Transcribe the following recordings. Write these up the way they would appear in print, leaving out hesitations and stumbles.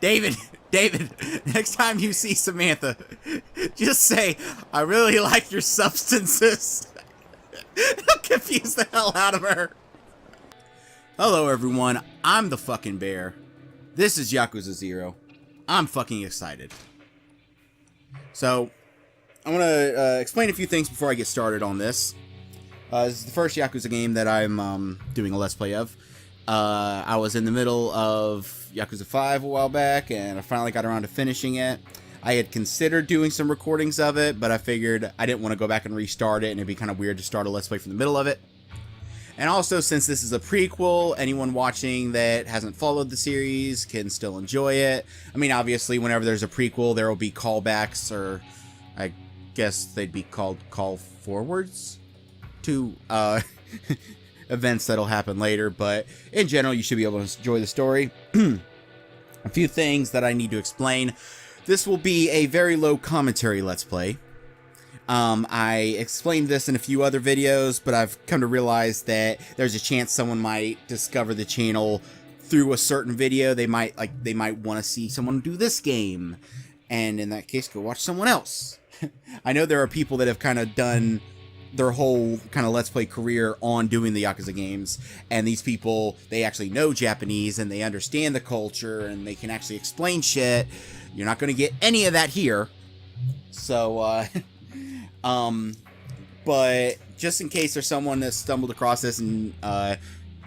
David, David, next time you see Samantha, just say, I really like your substances. It'll confuse the hell out of her. Hello everyone, I'm the fucking bear. This is Yakuza 0. I'm fucking excited. So, I want to explain a few things before I get started on this. This is the first Yakuza game that I'm doing a Let's Play of. I was in the middle of Yakuza 5 a while back, and I finally got around to finishing it. I had considered doing some recordings of it, but I figured I didn't want to go back and restart it, and it'd be kind of weird to start a Let's Play from the middle of it. And also, since this is a prequel, anyone watching that hasn't followed the series can still enjoy it. I mean, obviously, whenever there's a prequel, there will be callbacks, or I guess they'd be called call forwards to events that'll happen later, but in general, you should be able to enjoy the story. A few things that I need to explain. This will be a very low commentary Let's Play. I explained this in a few other videos, but I've come to realize that there's a chance someone might discover the channel through a certain video. They might want to see someone do this game, and in that case, go watch someone else. I know there are people that have kind of done their whole kind of Let's Play career on doing the Yakuza games, and these people, they actually know Japanese and they understand the culture and they can actually explain shit. You're not going to get any of that here. So, but just in case there's someone that stumbled across this and, I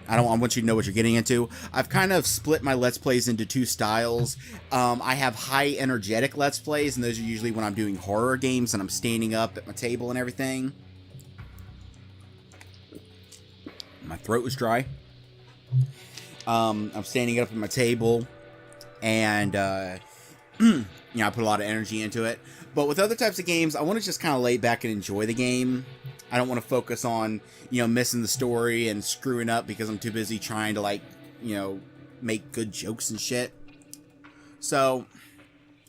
want you to know what you're getting into. I've kind of split my Let's Plays into two styles. I have high energetic Let's Plays, and those are usually when I'm doing horror games and I'm standing up at my table and everything. My throat was dry. I'm standing up at my table, and you know, I put a lot of energy into it. But with other types of games, I want to just kind of lay back and enjoy the game. I don't want to focus on, you know, missing the story and screwing up because I'm too busy trying to, like, you know, make good jokes and shit. So,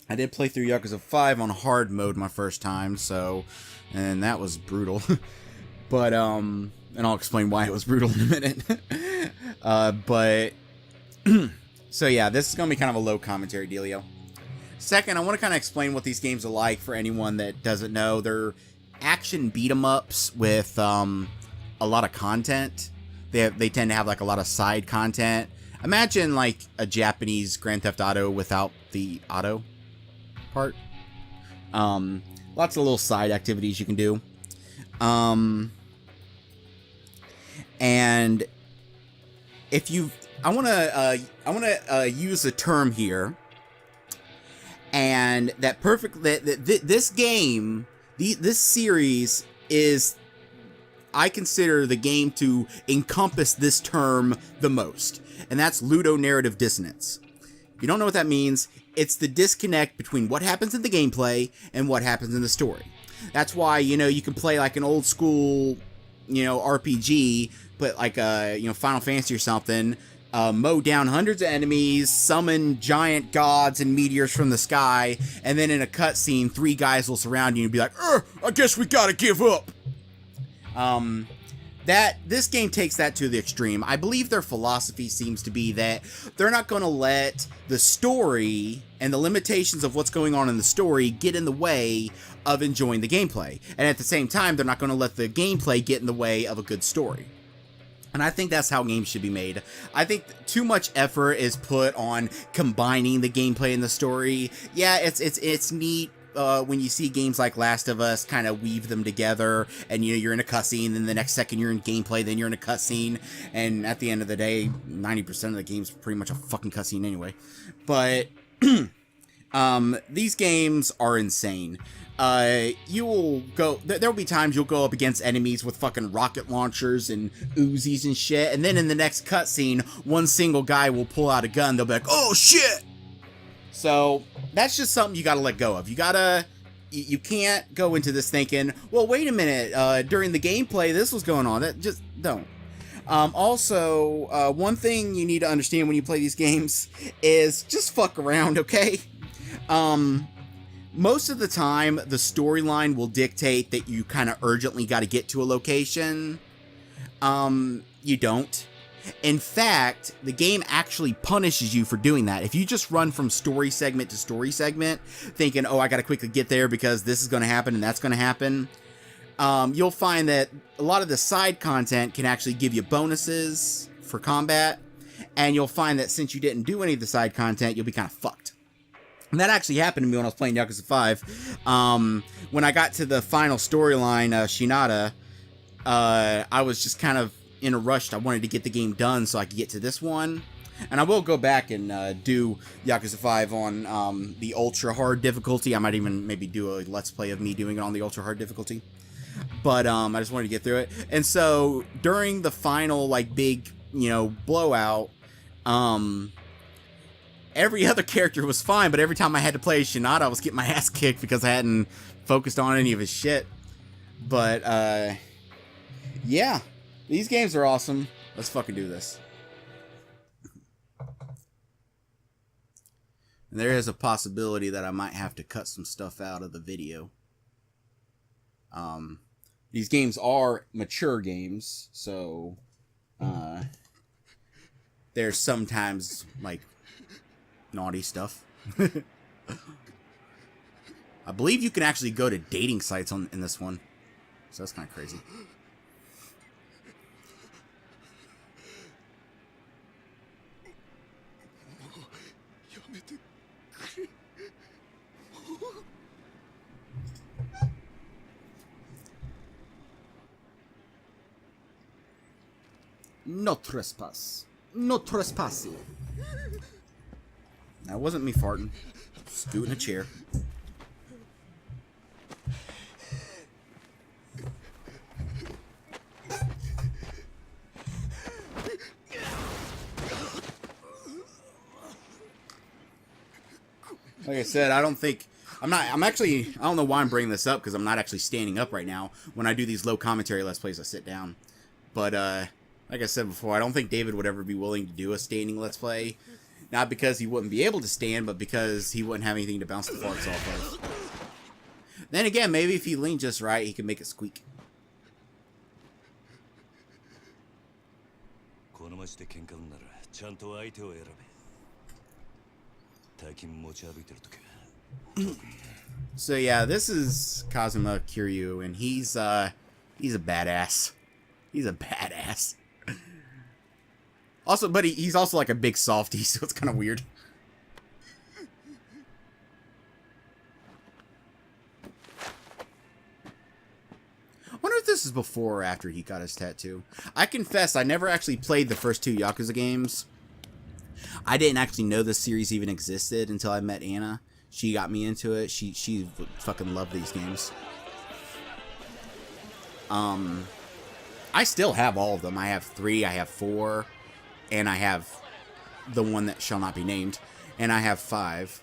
I did play through Yakuza 5 on hard mode my first time, so, and that was brutal. But, and I'll explain why it was brutal in a minute. So yeah, this is going to be kind of a low commentary dealio. Second, I want to kind of explain what these games are like for anyone that doesn't know. They're action beat-em-ups with a lot of content. They tend to have like a lot of side content. Imagine like a Japanese Grand Theft Auto without the auto part. Lots of little side activities you can do. And if you, I want to use a term here, and that this game, this series is, I consider the game to encompass this term the most, and that's ludonarrative dissonance. If you don't know what that means, it's the disconnect between what happens in the gameplay and what happens in the story. That's why, you know, you can play like an old school, you know, RPG, but like you know, Final Fantasy or something, mow down hundreds of enemies, summon giant gods and meteors from the sky, and then in a cutscene, 3 guys will surround you and be like, I guess we gotta give up. This game takes that to the extreme. I believe their philosophy seems to be that they're not going to let the story and the limitations of what's going on in the story get in the way of enjoying the gameplay. And at the same time, they're not going to let the gameplay get in the way of a good story. And I think that's how games should be made. I think too much effort is put on combining the gameplay and the story. Yeah, it's neat when you see games like Last of Us kind of weave them together, and, you know, you're in a cutscene, then the next second you're in gameplay, then you're in a cutscene, and at the end of the day, 90% of the game's pretty much a fucking cutscene anyway. But these games are insane. You will go, there'll be times you'll go up against enemies with fucking rocket launchers and Uzis and shit, and then in the next cutscene, one single guy will pull out a gun, they'll be like, oh shit! So, that's just something you gotta let go of. You can't go into this thinking, well, wait a minute, during the gameplay, this was going on. That just, don't. Also, one thing you need to understand when you play these games is just fuck around, okay? Most of the time, the storyline will dictate that you kind of urgently got to get to a location. You don't. In fact, the game actually punishes you for doing that. If you just run from story segment to story segment, thinking, oh, I gotta quickly get there because this is gonna happen and that's gonna happen, you'll find that a lot of the side content can actually give you bonuses for combat, and you'll find that since you didn't do any of the side content, you'll be kind of fucked. And that actually happened to me when I was playing Yakuza 5. When I got to the final storyline, Shinada, I was just kind of in a rush. I wanted to get the game done so I could get to this one. And I will go back and do Yakuza 5 on the ultra hard difficulty. I might even maybe do a let's play of me doing it on the ultra hard difficulty. But I just wanted to get through it. And so during the final like big, blowout, every other character was fine, but every time I had to play Shinada, I was getting my ass kicked because I hadn't focused on any of his shit. But yeah. These games are awesome. Let's fucking do this. And there is a possibility that I might have to cut some stuff out of the video. These games are mature games, so there's sometimes like naughty stuff. I believe you can actually go to dating sites in this one, so that's kind of crazy. No trespass. No trespassing. That wasn't me farting. Scooting a chair. Like I said, I don't know why I'm bringing this up, because I'm not actually standing up right now. When I do these low commentary Let's Plays, I sit down. But, like I said before, I don't think David would ever be willing to do a standing Let's Play. Not because he wouldn't be able to stand, but because he wouldn't have anything to bounce the farts off of. Then again, maybe if he leaned just right, he could make it squeak. So yeah, this is Kazuma Kiryu, and he's a badass. He's a badass. Also, but he's also like a big softie, so it's kind of weird. I wonder if this is before or after he got his tattoo. I confess, I never actually played the first two Yakuza games. I didn't actually know this series even existed until I met Anna. She got me into it. She fucking loved these games. I still have all of them. I have 3, I have 4, and I have the one that shall not be named, and I have 5.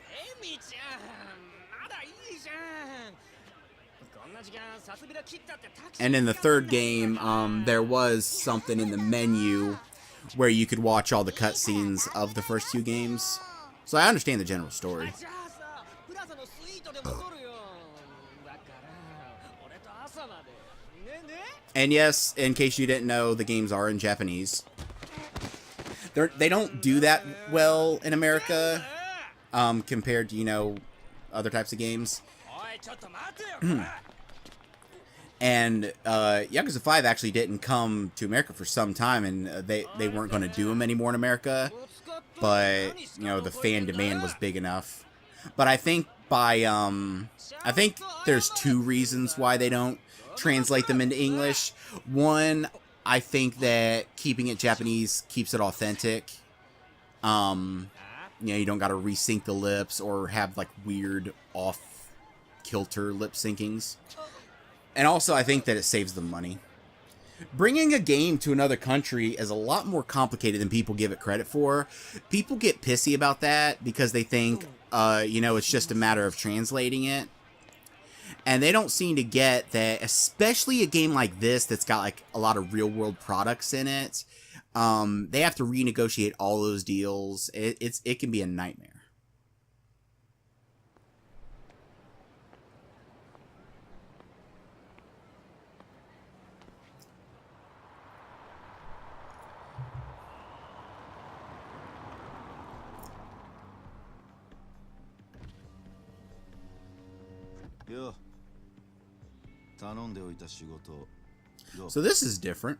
And in the third game, there was something in the menu where you could watch all the cutscenes of the first 2 games. So I understand the general story. And yes, in case you didn't know, the games are in Japanese. They don't do that well in America, compared to, other types of games. And Yakuza 5 actually didn't come to America for some time, and they weren't going to do them anymore in America. But, the fan demand was big enough. But I think I think there's 2 reasons why they don't translate them into English. One, I think that keeping it Japanese keeps it authentic. You don't got to resync the lips or have like weird off-kilter lip syncings. And also, I think that it saves them money. Bringing a game to another country is a lot more complicated than people give it credit for. People get pissy about that because they think, it's just a matter of translating it. And they don't seem to get that, especially a game like this that's got like a lot of real-world products in it. They have to renegotiate all those deals. It can be a nightmare. So this is different.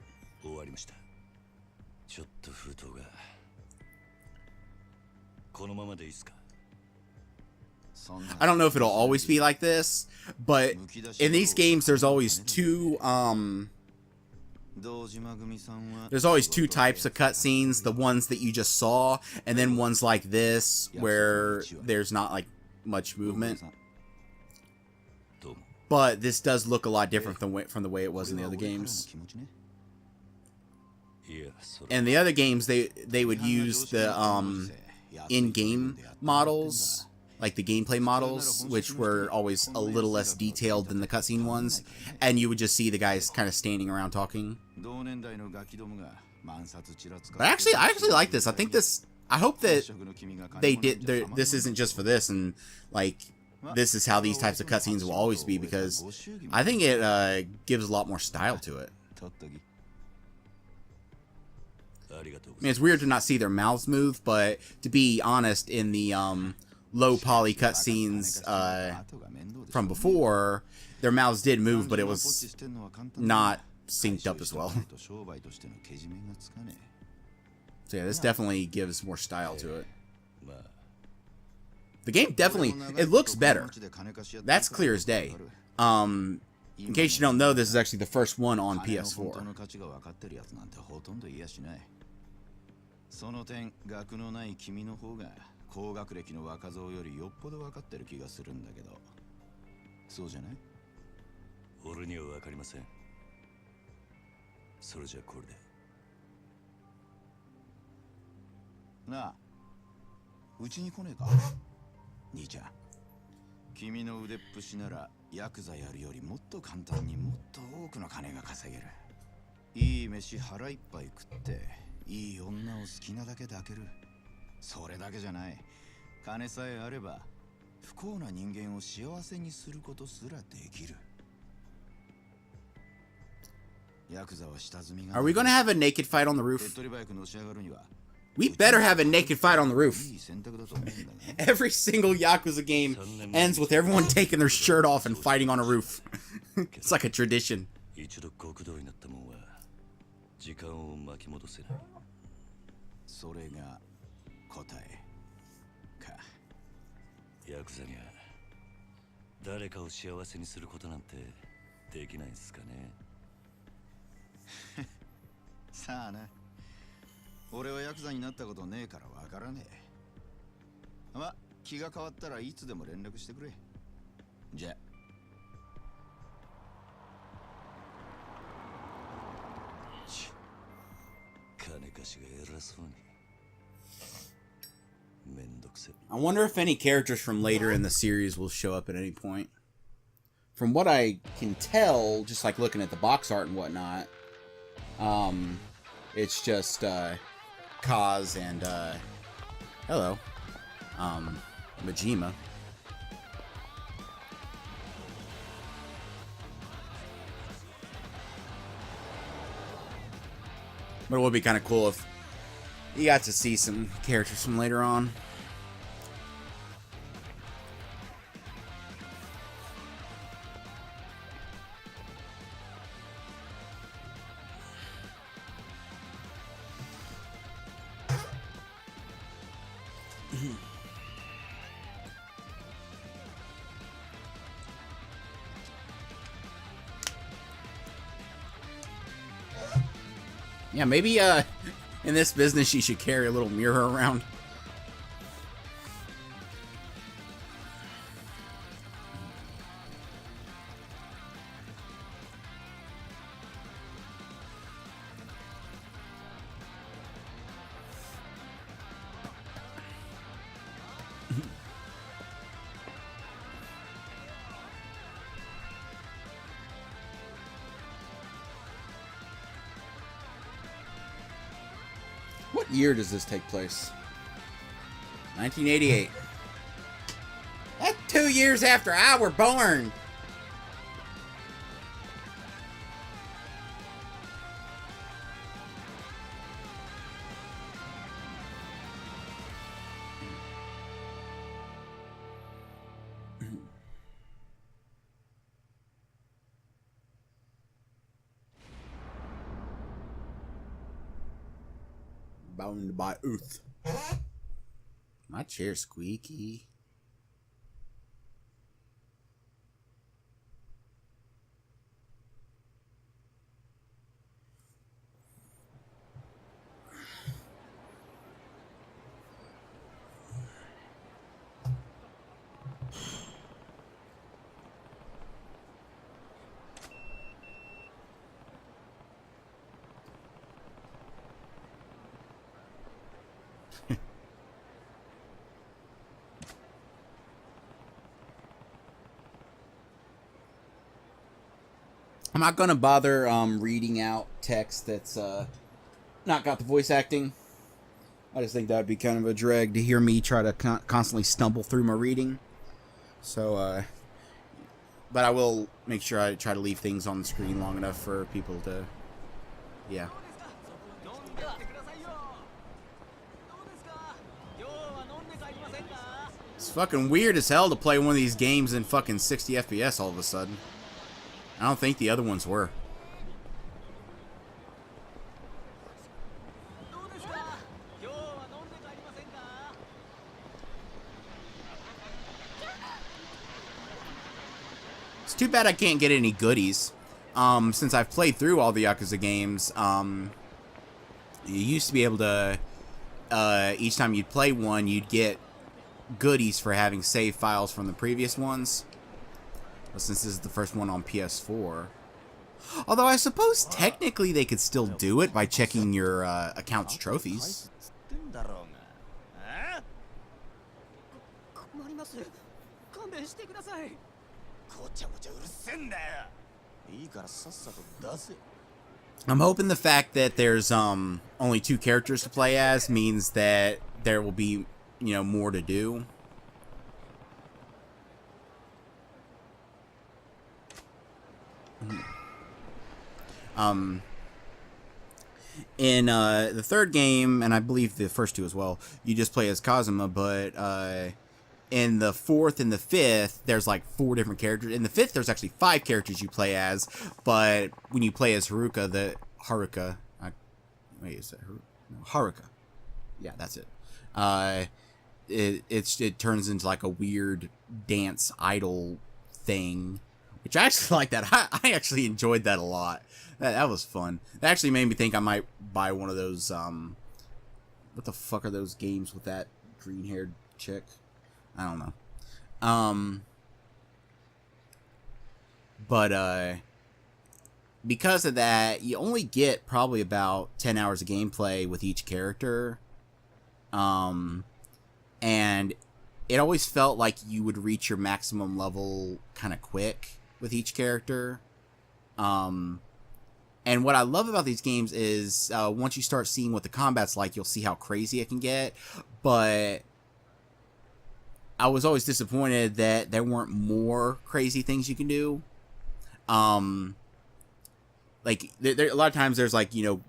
I don't know if it'll always be like this, but in these games there's always two types of cutscenes. The ones that you just saw, and then ones like this where there's not like much movement. But this does look a lot different from the way it was in the other games. And the other games, they would use the in-game models, like the gameplay models, which were always a little less detailed than the cutscene ones, and you would just see the guys kind of standing around talking. But actually, I actually like this. I think this. I hope that this isn't just for this, and like this is how these types of cutscenes will always be, because I think it gives a lot more style to it. I mean, it's weird to not see their mouths move, but to be honest, in the low poly cutscenes from before, their mouths did move, but it was not synced up as well. So yeah, this definitely gives more style to it. The game definitely, it looks better. That's clear as day. In case you don't know, this is actually the first one on PS4. Yakuza やるよりもっと簡単にもっと多くの金が稼げる。いい飯腹いっぱい食っていい女を好きなだけ抱ける。それだけじゃない。金さえあれば不幸な人間を幸せにすることすらできる。Yakuza は下積みが。 Are we gonna have a naked fight on the roof? We better have a naked fight on the roof. Every single Yakuza game ends with everyone taking their shirt off and fighting on a roof. It's like a tradition. Sa 俺はヤクザになったことねえからわからねえ。ま、気が変わったらいつでも連絡してくれ。じゃ。金貸しが偉そうに。めんどくせ。I wonder if any characters from later in the series will show up at any point. From what I can tell, just like looking at the box art and whatnot, it's just Kaz and hello, Majima. But it would be kind of cool if you got to see some characters from later on. Yeah, maybe in this business you should carry a little mirror around. What year does this take place? 1988. That's 2 years after I were born. bound by oath. My chair's squeaky. I'm not gonna bother reading out text that's not got the voice acting. I just think that would be kind of a drag to hear me try to constantly stumble through my reading. So, but I will make sure I try to leave things on the screen long enough for people to, yeah. It's fucking weird as hell to play one of these games in fucking 60 FPS all of a sudden. I don't think the other ones were. It's too bad I can't get any goodies. Since I've played through all the Yakuza games, you used to be able to, each time you'd play one, you'd get goodies for having save files from the previous ones. But since this is the first one on PS4. Although I suppose technically they could still do it by checking your account's trophies. I'm hoping the fact that there's only 2 characters to play as means that there will be, you know, more to do. In the third game, and I believe the first 2 as well, you just play as Kazuma, but in the 4th and the 5th, there's like 4 different characters. In the 5th, there's actually 5 characters you play as, but when you play as Haruka, wait, is that Haruka? Yeah, that's it. It turns into like a weird dance idol thing, which I actually like that. I actually enjoyed that a lot. That was fun. That actually made me think I might buy one of those, what the fuck are those games with that green-haired chick? I don't know. But, because of that, you only get probably about 10 hours of gameplay with each character. And it always felt like you would reach your maximum level kind of quick with each character. And what I love about these games is once you start seeing what the combat's like, you'll see how crazy it can get. But I was always disappointed that there weren't more crazy things you can do. Like, there a lot of times there's like, you know,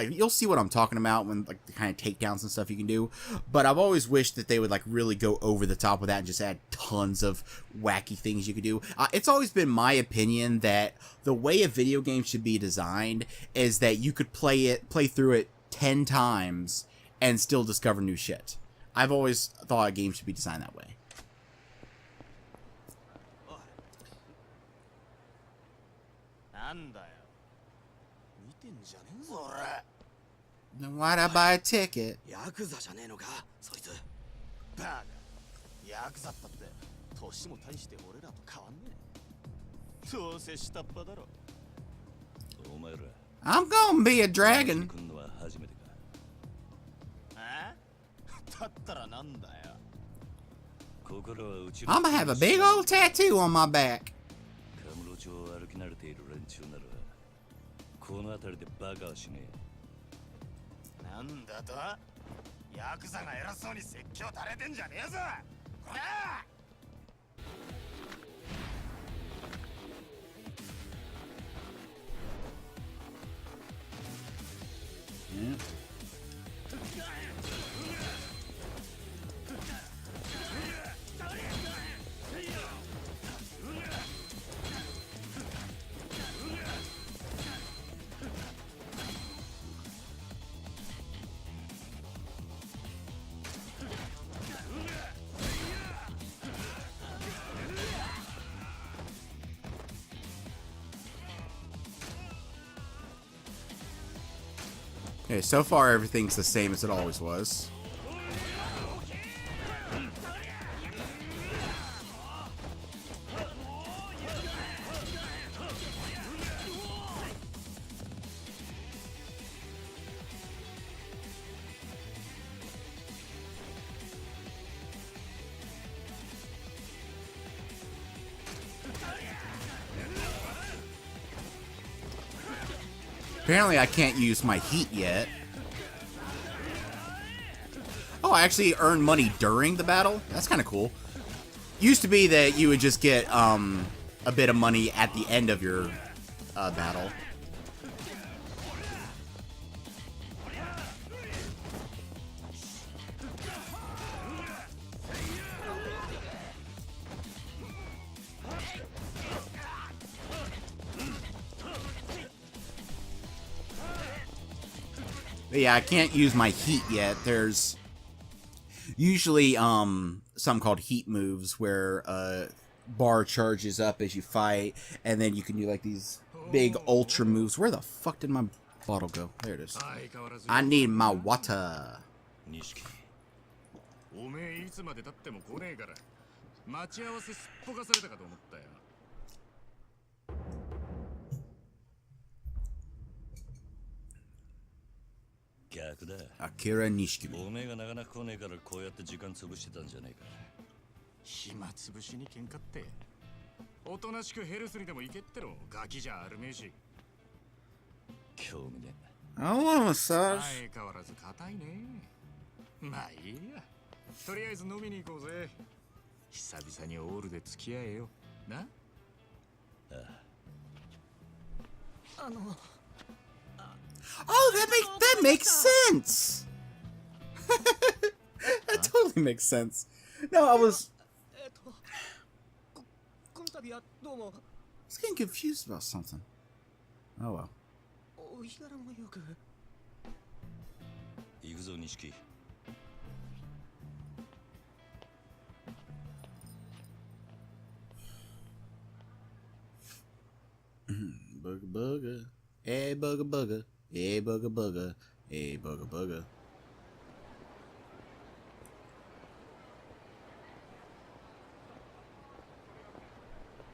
you'll see what I'm talking about when like the kind of takedowns and stuff you can do, but I've always wished that they would like really go over the top with that and just add tons of wacky things you could do. It's always been my opinion that the way a video game should be designed is that you could play through it 10 times and still discover new shit. I've always thought a game should be designed that way. Then why'd I buy a ticket? Yakuza じゃねえのかそいつバカヤクザったって年も大して俺らと変わんねえどうせ下っ端だろお前ら I'm gonna be a dragon 来んのは初めてかあだったらなんだよここらはうち I'm gonna have a big old tattoo on my back カムロ町を歩き慣れている連中ならこの辺りでバカはしねえなんだとヤクザが偉そうに説教垂れてんじゃねえぞこら Okay, so far everything's the same as it always was. Apparently I can't use my heat yet. Oh, I actually earned money during the battle? That's kind of cool. Used to be that you would just get a bit of money at the end of your battle. But yeah, I can't use my heat yet. There's usually some called heat moves where bar charges up as you fight, and then you can do like these big ultra moves. Where the fuck did my bottle go? There it is. I need my water. おめえいつまで経っても来ねえから待ち合わせすっぽかされたかと思ったよ。逆だ。Akira Nishiki. おめえがなかなか来ねえからこうやって時間潰してたんじゃねえか。暇つぶしに喧嘩って。おとなしくヘルスにでも行けってろ。ガキじゃあるめえし。興味ねえ。 I want a massage. 相変わらず硬いね。まあいいや。とりあえず飲みに行こうぜ。久々にオールで付き合えよ。な。Oh, that makes sense. That totally makes sense. No, I was getting confused about something. Oh well. 行くぞ錦。Booga booga, hey booga booga, hey booga booga, hey booga booga.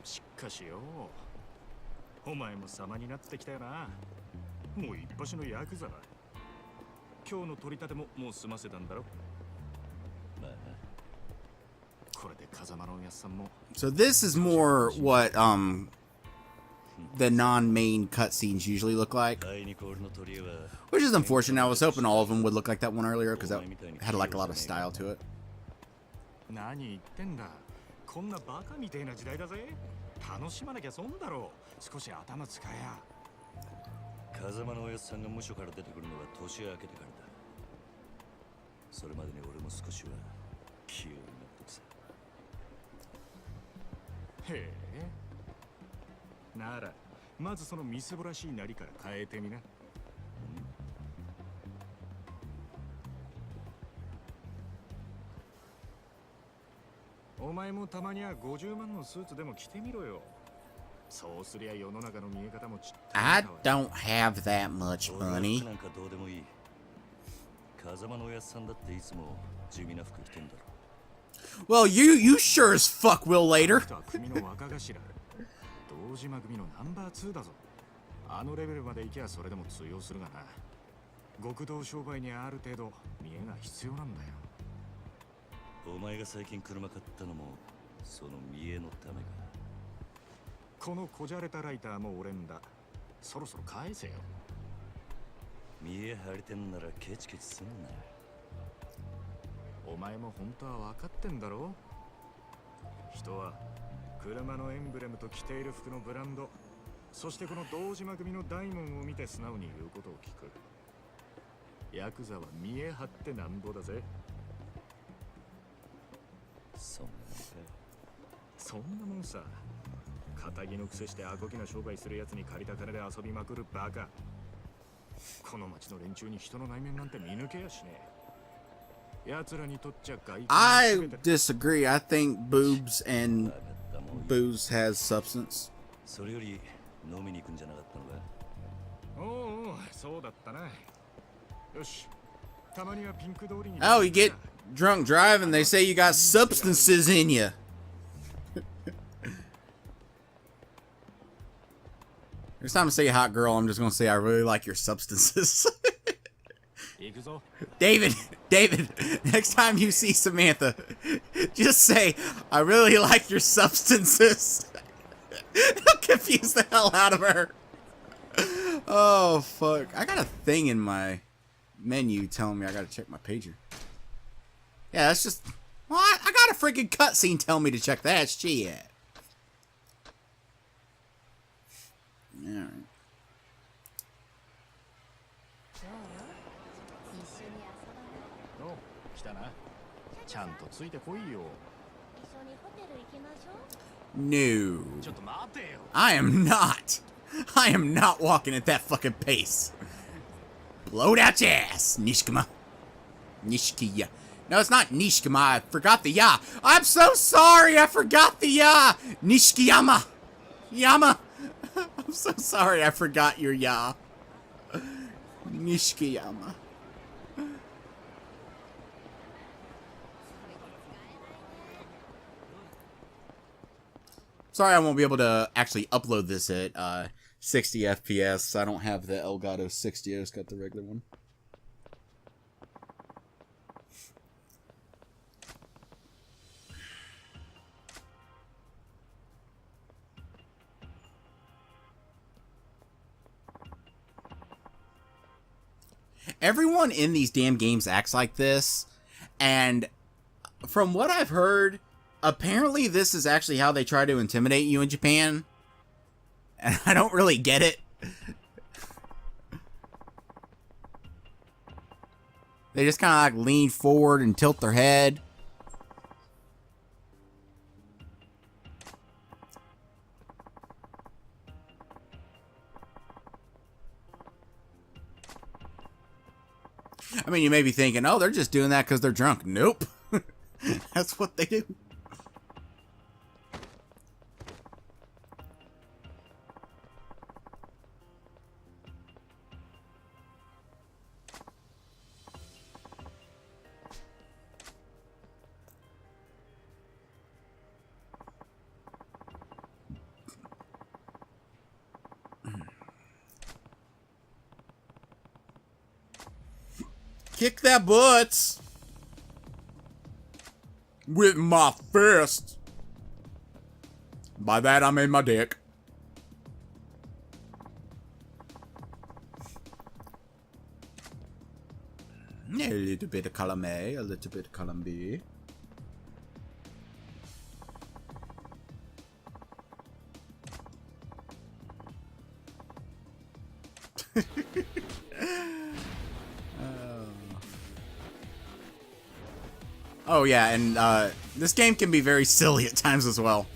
しかしよ、お前も様になってきたよな。もう一発のヤクザだ。今日の取り立てももう済ませたんだろ。まあな。これで風間のおやっさんも。So this is more what the non-main cutscenes usually look like, which is unfortunate. I was hoping all of them would look like that one earlier because that had like a lot of style to it. 何言ってんだ。こんなバカみたいな時代だぜ。楽しまなきゃ損だろう。少し頭使えや。風間のおやっさんが無所から出てくるのが年明けてからだ。それまでに俺も少しは気をなってさ。へえ。なら、まずそのみすぼらしいなりから変えてみな。お前もたまには50万のスーツでも着てみろよ。そうすりゃ世の中の見え方もちっと。I don't have that much money. なんかどうでもいい。風間のおやっさんだっていつも地味な服着てんだろ。Well, you sure as fuck will later. 組の若頭。堂島組のナンバー2だぞ。あのレベルまで行きゃそれでも通用するがな。極道商売にある程度見えが必要なんだよ。お前が最近車買ったのもその見栄のためか。このこじゃれたライターも俺んだ。そろそろ返せよ。見栄張りてんならケチケチすんな。お前も本当は分かってんだろ。人は車のエンブレムと着ている服のブランド、そしてこの堂島組の大門を見て素直に言うことを聞く。ヤクザは見栄張ってなんぼだぜ。そんなもんさ。仇の癖してアコギな商売するやつに借りた金で遊びまくるバカ。この町の連中に人の内面なんて見抜けやしねえ。奴らにとっちゃ外見。I disagree. I think boobs and booze has substance. それより飲みに行くんじゃなかったのか。おうおう、そうだったな。Oh, you get drunk driving, they say you got substances in you. Next time I say hot girl, I'm just gonna say I really like your substances. David, next time you see Samantha, just say, I really like your substances. It'll confuse the hell out of her. Oh, fuck. I got a thing in my menu telling me I gotta check my pager. Yeah, that's just... Well, I got a freaking cutscene telling me to check that shit. Alright. No. I am not. I am not walking at that fucking pace. Blow it out your ass, Nishikama. Nishikiya. No, it's not Nishikama. I forgot the ya. I'm so sorry. I forgot the ya. Nishikiyama. Yama. I'm so sorry. I forgot your ya. Nishikiyama. Sorry I won't be able to actually upload this at 60 FPS. I don't have the Elgato 60. I just got the regular one. Everyone in these damn games acts like this, and from what I've heard, apparently this is actually how they try to intimidate you in Japan, and I don't really get it. They just kind of like lean forward and tilt their head. I mean, you may be thinking, oh, they're just doing that because they're drunk. Nope. That's what they do. Kick that butts with my fist. By that I mean my dick. A little bit of column A, a little bit of column B. Oh yeah, and this game can be very silly at times as well.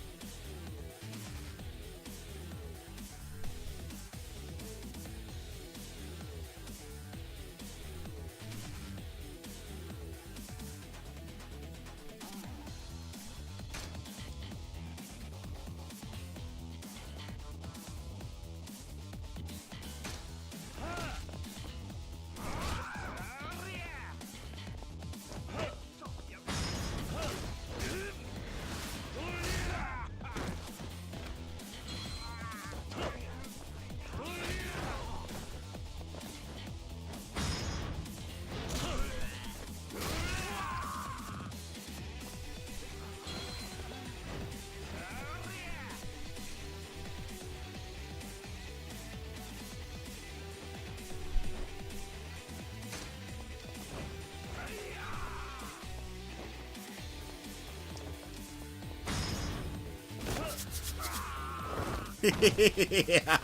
Yeah.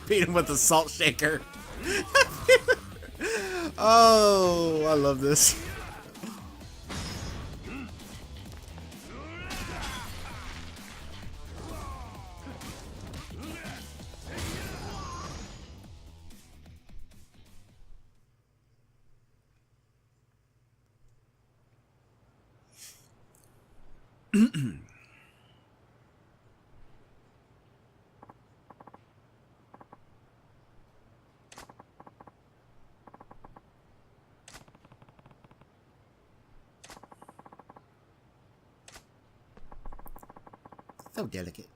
Beat him with the salt shaker. Oh, I love this. So delicate.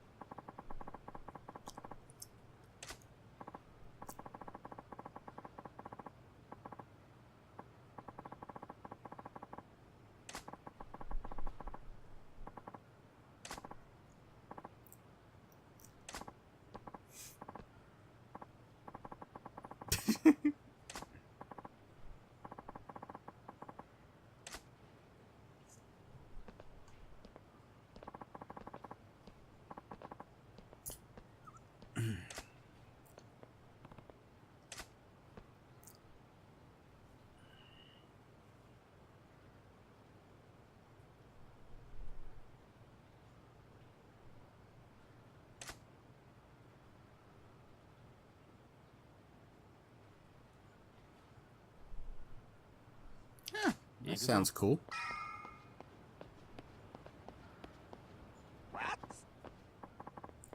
That sounds cool.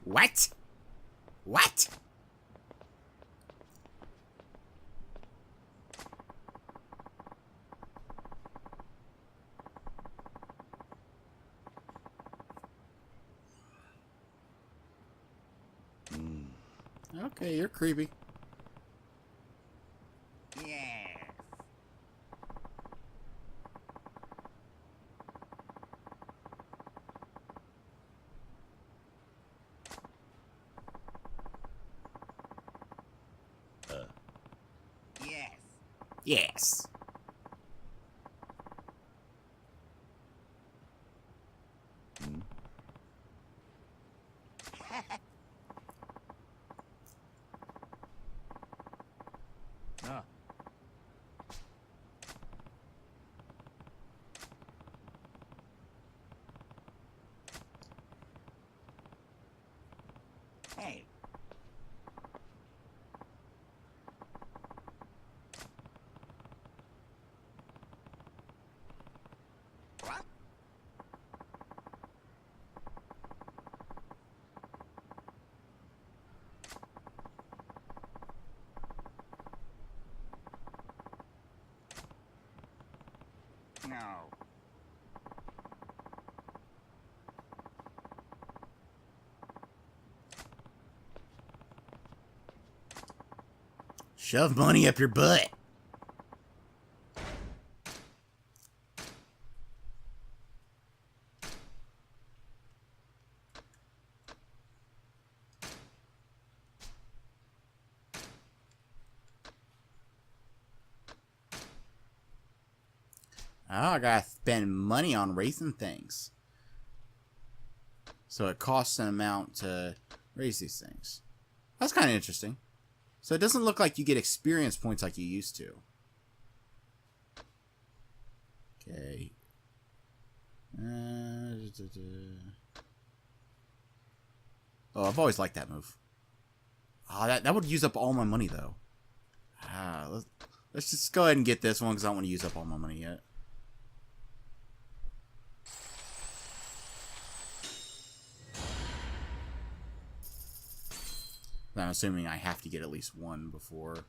What? What? Okay, you're creepy. Yes. Hey. What? No. Shove money up your butt. Oh, I gotta spend money on racing things. So it costs an amount to raise these things. That's kind of interesting. So it doesn't look like you get experience points like you used to. Okay. Oh, I've always liked that move. Oh, that would use up all my money, though. Let's just go ahead and get this one, because I don't want to use up all my money yet. I'm assuming I have to get at least one before.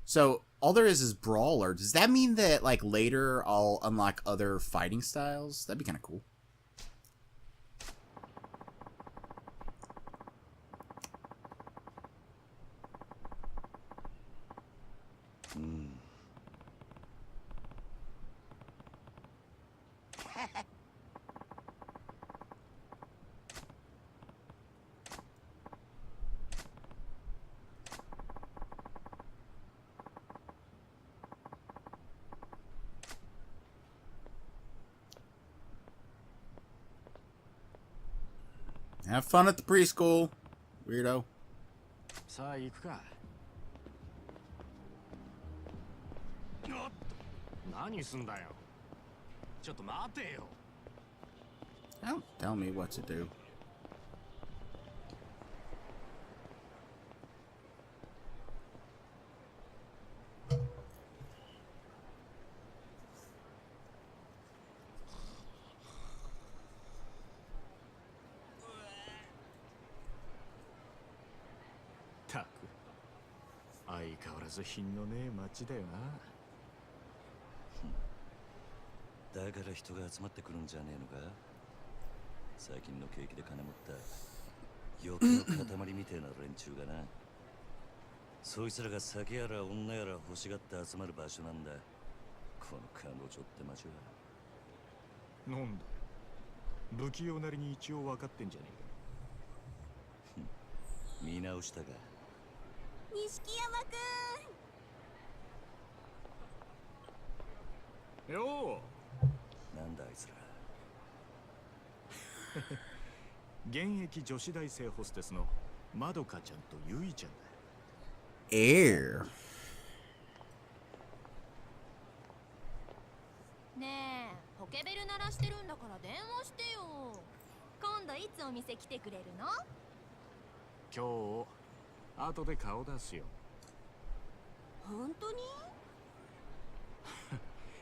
So, all there is Brawler. Does that mean that, like, later I'll unlock other fighting styles? That'd be kind of cool. Have fun at the preschool, weirdo. さあ行くか。何すんだよ。ちょっと待てよ。Don't tell me what to do. Ta 相変わらず品のねえ街だよな。だから人が集まってくるんじゃねえのか。最近の景気で金持った欲の塊みてえな連中がな。そいつらが酒やら女やら欲しがって集まる場所なんだ、この彼女って街は。なんだ、不器用なりに一応分かってんじゃねえか。見直したか。錦山くん。よなんだあいつら。現役女子大生ホステスのまどかちゃんとゆいちゃんだ。Air. ねえ、ポケベル鳴らしてるんだから電話してよ。今度いつお店来てくれるの？今日後で顔出すよ。本当に？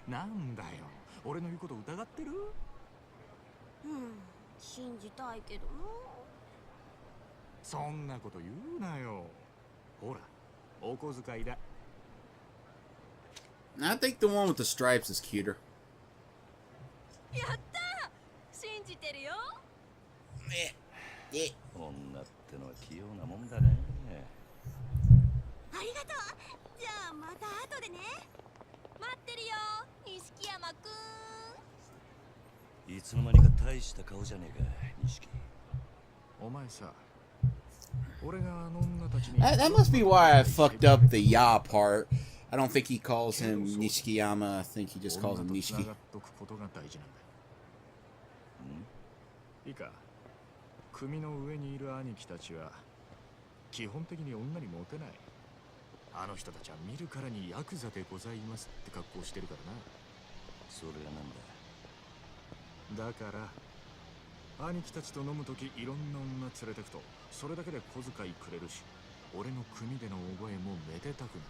なんだよ、俺の言うこと疑ってる？信じたいけどな。そんなこと言うなよ。ほら、お小遣いだ。I think the one with the stripes is cuter. やったー！信じてるよ。女ってのは器用なもんだね。ありがとう。じゃあまた後でね。待ってるよ、錦山くん。いつの間にか大した顔じゃねえか、錦。お前さ、俺があの女たちに That must be why I fucked up the ya part. I don't think he calls him Nishikiyama. I think he just calls him 女と繋 Nishiki. がっとくことが大事なんだ。いいか、組の上にいる兄貴たちは基本的に女にモテない。あの人たちは見るからにヤクザでございますって格好してるからな。それがなんだ。だから兄貴たちと飲むときいろんな女連れてくと、それだけで小遣いくれるし、俺の組での覚えもめでたくな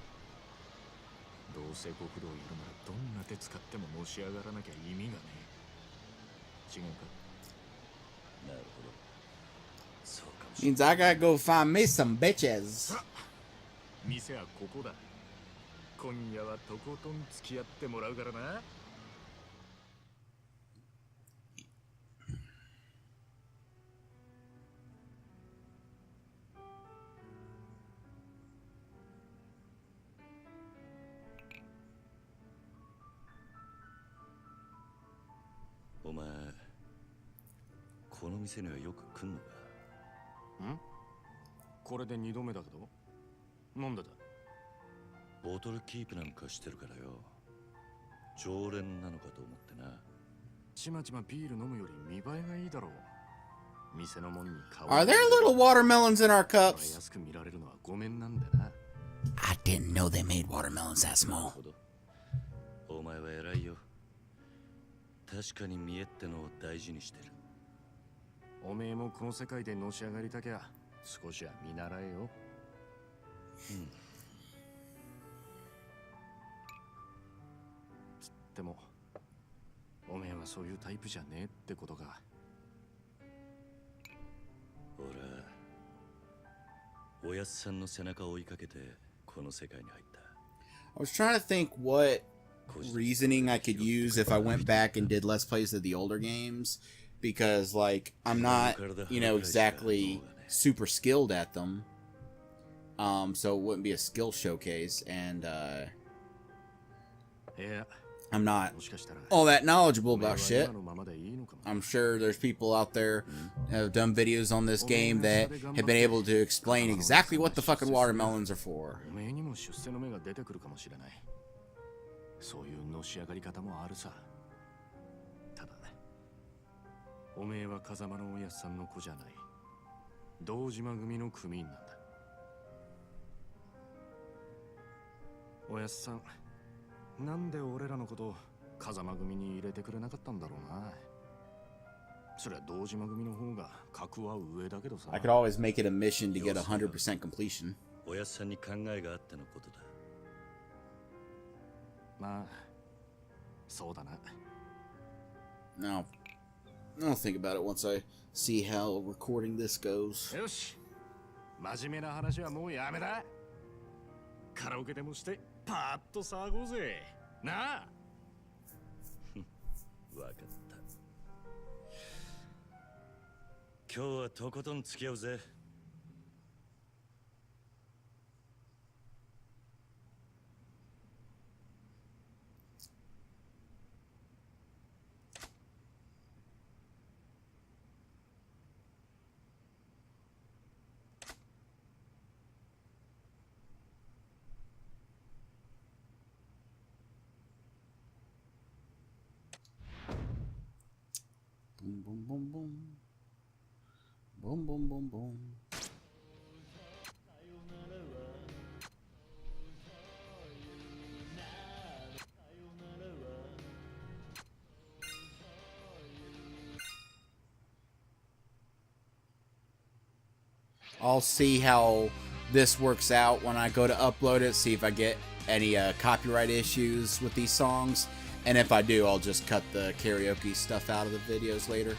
る。どうせ極道やるならどんな手使ってものし上がらなきゃ意味がねえ。違うか？なるほど。そうかもしれ Means I gotta go find me some bitches. 店はここだ。今夜はとことん付き合ってもらうからな。お前、この店にはよく来んのか？ん？これで2度目だけど。なんでだ？ボトルキープなんかしてるからよ。常連なのかと思ってな。ちまちまビール飲むより見栄えがいいだろう。店のもんに顔 Are there little watermelons in our cups? 安く見られるのはごめんなんだな。I didn't know they made watermelons that なる small. ほど。お前は偉いよ。確かに見栄ってのを大事にしてる。おめえもこの世界でのし上がりたきゃ少しは見習えよ。つってもおめえはそういうタイプじゃねえってことか。俺はおやっさんの背中を追いかけてこの世界に入った。 I was trying to think what reasoning I could use if I went back and did less plays of the older games, because like I'm not, you know, exactly super skilled at them. So it wouldn't be a skill showcase, and いや、 I'm not もしかしたら all that knowledgeable おめえ about は shit. 今のままでいいのかも。 I'm sure there's people out there that have done videos on this game that have been able to explain exactly what the fucking watermelons are for. おめえにも出世の目が出てくるかもしれない。そういうのし上がり方もあるさ。ただおめえは風間のおやっさんの子じゃない。堂島組の組員なんだ。おやっさん、なんで俺らのこと風間組に入れてくれなかったんだろうな。そりゃ堂島組の方が格は上だけどさ。 I could always make it a mission to get 100% completion. おやっさんに考えがあってのことだ。まあ、そうだな。 No, I'll think about it once I see how recording this goes. よし、真面目な話はもうやめだ。カラオケでもしてパーッと騒ごうぜ。なあ。わかった。今日はとことん付き合うぜ。Boom, boom, boom, boom. Boom, boom, boom, boom. I'll see how this works out when I go to upload it, see if I get any copyright issues with these songs. And if I do, I'll just cut the karaoke stuff out of the videos later.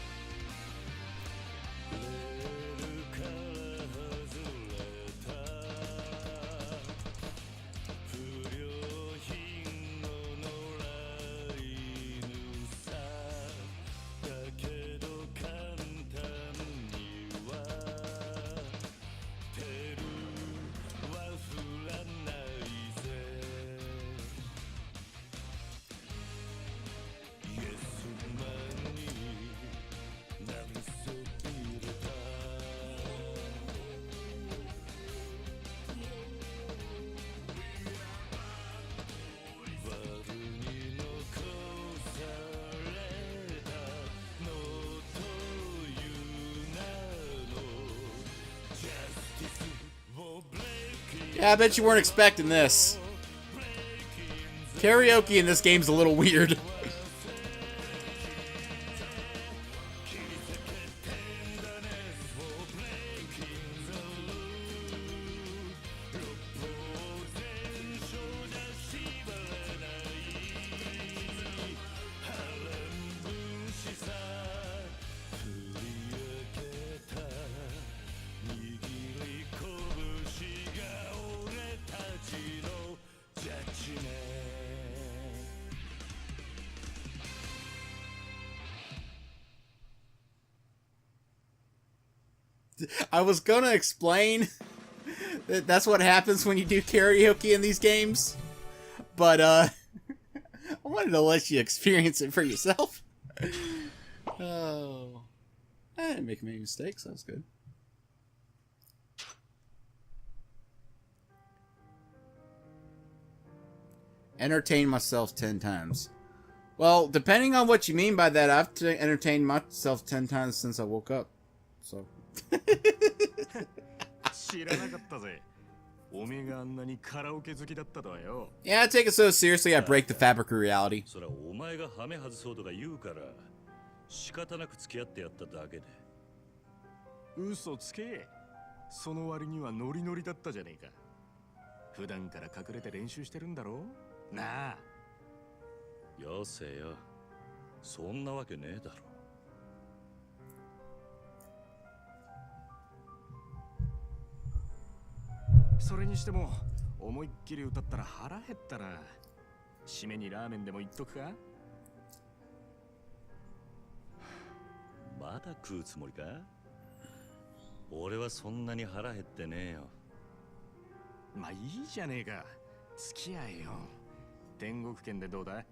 Yeah, I bet you weren't expecting this. Karaoke in this game's a little weird. I was gonna explain that that's what happens when you do karaoke in these games, but I wanted to let you experience it for yourself. Oh, I didn't make many mistakes. That was good. Entertain myself 10 times. Well, depending on what you mean by that, I've entertained myself 10 times since I woke up. So. Yeah, I take it so seriously I break the fabric of reality. それはお前がハメ外そうとか言うから仕方なく付き合ってやっただけで。嘘つけ。その割にはノリノリだったじゃねえか。普段から隠れて練習してるんだろなあ。よせよ。そんなわけねえだろ。それにしても思いっきり歌ったら腹減ったな。締めにラーメンでも言っとくか。まだ食うつもりか？俺はそんなに腹減ってねえよ。まあいいじゃねえか。付き合えよ。天国圏でどうだ？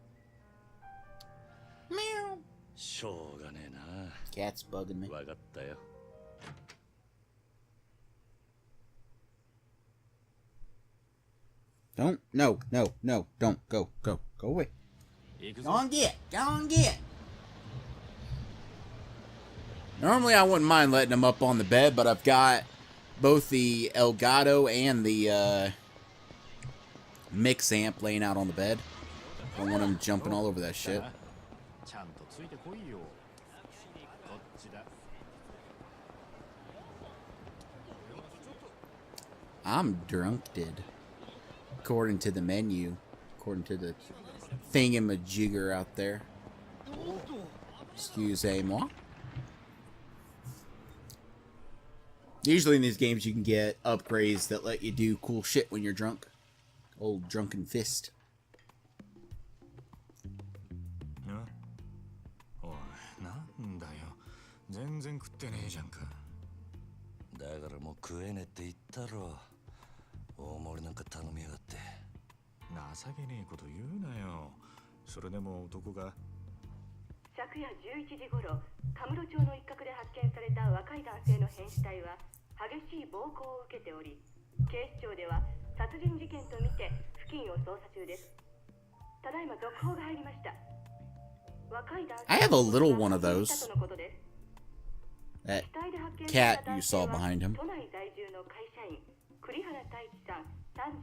しょうがねえな。Cat's bugging me. わかったよ。Don't. No. Don't. Go away. Go on get. Normally I wouldn't mind letting them up on the bed, but I've got both the Elgato and the mix amp laying out on the bed. I don't want them jumping all over that shit. I'm drunk, according to the menu, according to the thingamajigger out there. Excusez-moi. Usually in these games you can get upgrades that let you do cool shit when you're drunk. Old drunken fist. おい、なんだよ。全然食ってねえじゃんか。だからもう食えねえって言ったろ。大盛りなんか頼みやがって。情けねえこと言うなよ。それでも男が。昨夜11時頃、カムロ町の一角で発見された若い男性の変死体は激しい暴行を受けており、警視庁では殺人事件とみて付近を捜査中です。ただいま続報が入りました。若い男性 I have a little one of が those. 死亡したとのことです。 That 死体で発見 cat された you 男性 saw は behind him. 都内在住の会社員栗原太一さん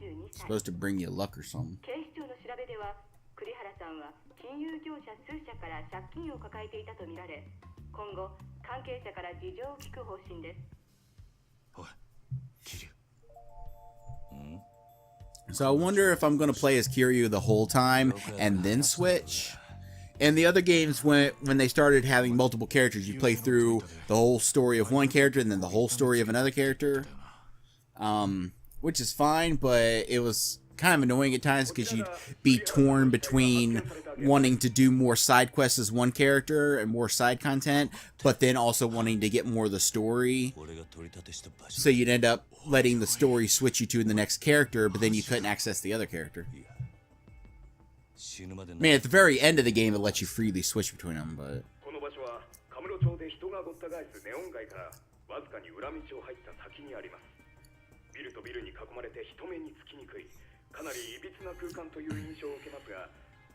32歳。 Supposed to bring you luck or something. 警視庁の調べでは栗原さんは金融業者数社から借金を抱えていたとみられ、今後関係者から事情を聞く方針です。おい、桐生。So I wonder if I'm gonna play as Kiryu the whole time and then switch. In the other games, when they started having multiple characters, you play through the whole story of one character and then the whole story of another character, which is fine, but it was kind of annoying at times because you'd be torn between wanting to do more side quests as one character and more side content, but then also wanting to get more of the story. So you'd end up letting the story switch you to the next character, but then you couldn't access the other character. I mean, at the very end of the game, it lets you freely switch between them, but... この場所はカムロ町で人がごった返すネオン街からわずかに裏道を入った先にあります。ビルとビルに囲まれて人目につきにくい、かなりいびつな空間という印象を受けますが、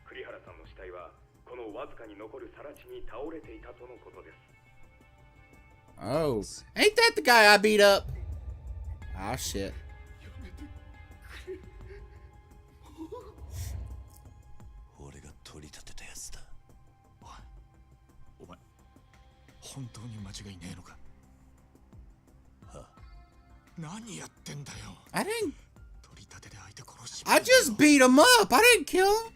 栗原さんの死体はこのわずかに残る更地に倒れていたとのことです。 Oh, ain't that the guy I beat up? Ah, shit. 俺が取り立てたやつだ。お前、本当に間違いねえのか。何やってんだよ。 I didn't... 取り立てで相手殺し。 I just beat him up! I didn't kill him!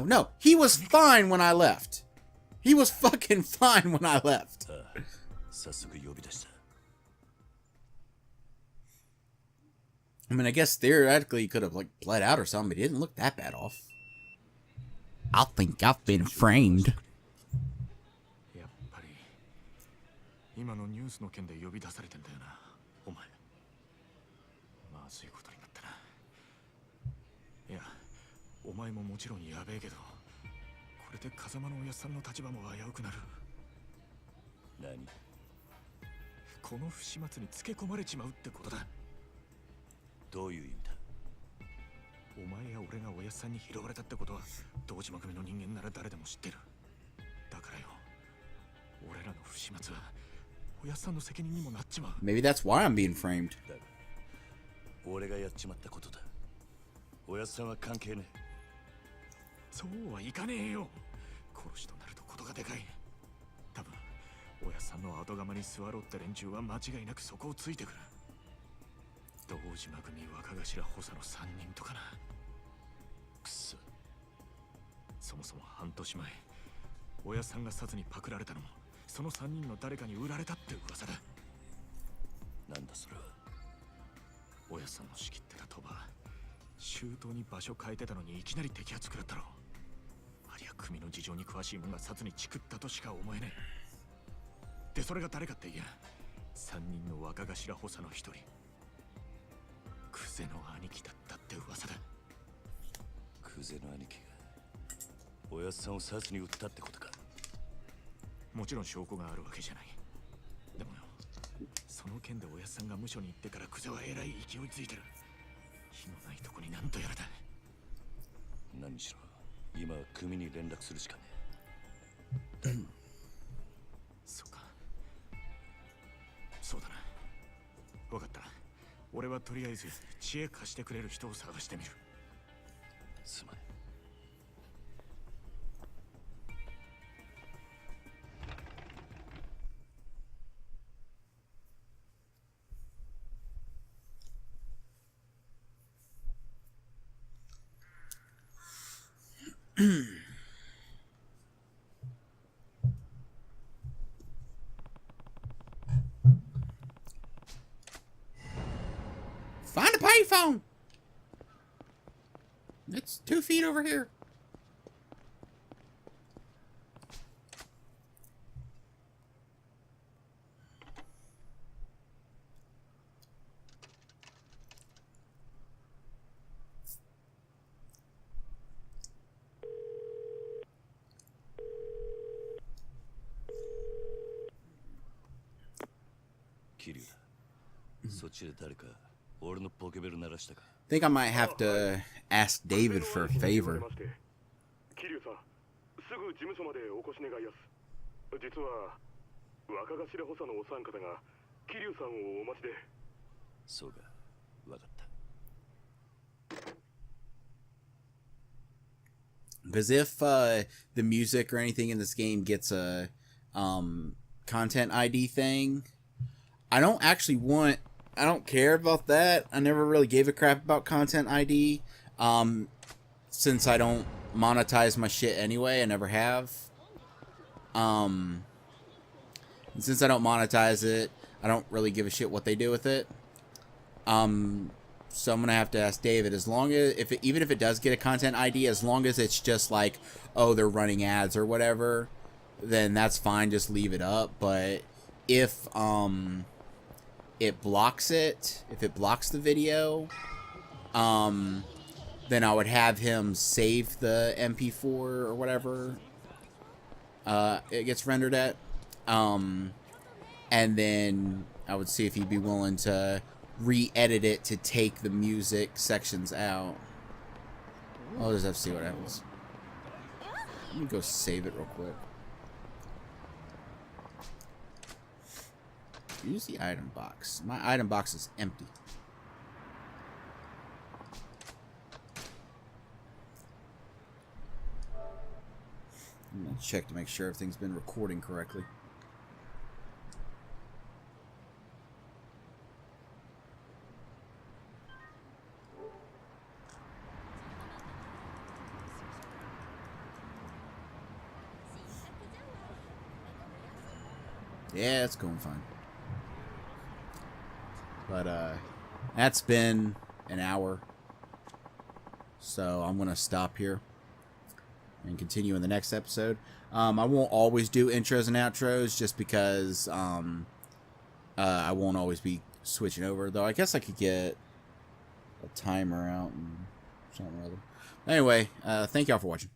No. He was fine when I left. He was fucking fine when I left. 早速呼び出した。 I mean, I guess theoretically he could have, like, bled out or something, but he didn't look that bad off. I think I've been framed. やっぱり今のニュースの件で呼び出されてんだよな、お前。まずいことになったな。いや、お前ももちろんやべえけど、これで風間のおやっさんの立場も危うくなる。何？この不始末につけ込まれちまうってことだ。どういう意味だ？お前や俺がおやっさんに拾われたってことは堂島組の人間なら誰でも知ってる。だからよ、俺らの不始末はおやっさんの責任にもなっちまう。 Maybe that's why I'm being framed. だが俺がやっちまったことだ。おやっさんは関係ねえ。そうはいかねえよ。殺しとなるとことがでかい。多分おやっさんの後釜に座ろうって連中は間違いなくそこをついてくる。堂島組若頭補佐の3人とかな。くそ。そもそも半年前、おやっさんが殺にパクられたのもその3人の誰かに売られたって噂だ。なんだそれは。おやっさんの仕切ってた鳥羽、周到に場所変えてたのにいきなり摘発食らったろ。ありゃ組の事情に詳しい者が殺にチクったとしか思えねえ。でそれが誰かっていや、3人の若頭補佐の一人、クゼの兄貴だったって噂だ。クゼの兄貴がおやっさんを殺に撃ったってことか。もちろん証拠があるわけじゃない。でもよ、その件でおやっさんが無所に行ってからクゼはえらい勢いついてる。火のないとこになんとやらだ。何しろ今は組に連絡するしかねえ。そうか、そうだな。分かった。俺はとりあえず知恵貸してくれる人を探してみる。すまない。Find a payphone! It's 2 feet over here. 桐生だ。そっちで誰か俺のポケベル鳴らしたか。 I think I might have to ask David for a favor. 桐生さん、すぐ事務所までお越し願いやす。実は若頭補佐のお三方が桐生さんをお待ちで。そうか、わかった。 Because if the music or anything in this game gets a content ID thing, I don't care about that. I never really gave a crap about content ID. Since I don't monetize my shit anyway, I never have. And since I don't monetize it, I don't really give a shit what they do with it. So I'm gonna have to ask David. As long as even if it does get a content ID, as long as it's just like, oh, they're running ads or whatever, then that's fine. Just leave it up. But if it blocks it, if it blocks the video, then I would have him save the MP4 or whatever it gets rendered at, and then I would see if he'd be willing to re-edit it to take the music sections out. I'll just have to see what happens. Let me go save it real quick. Use the item box. My item box is empty. I'm gonna check to make sure everything's been recording correctly. Yeah, it's going fine. But, that's been an hour. So I'm going to stop here and continue in the next episode. I won't always do intros and outros just because I won't always be switching over. Though I guess I could get a timer out and something or other. Anyway, thank y'all for watching.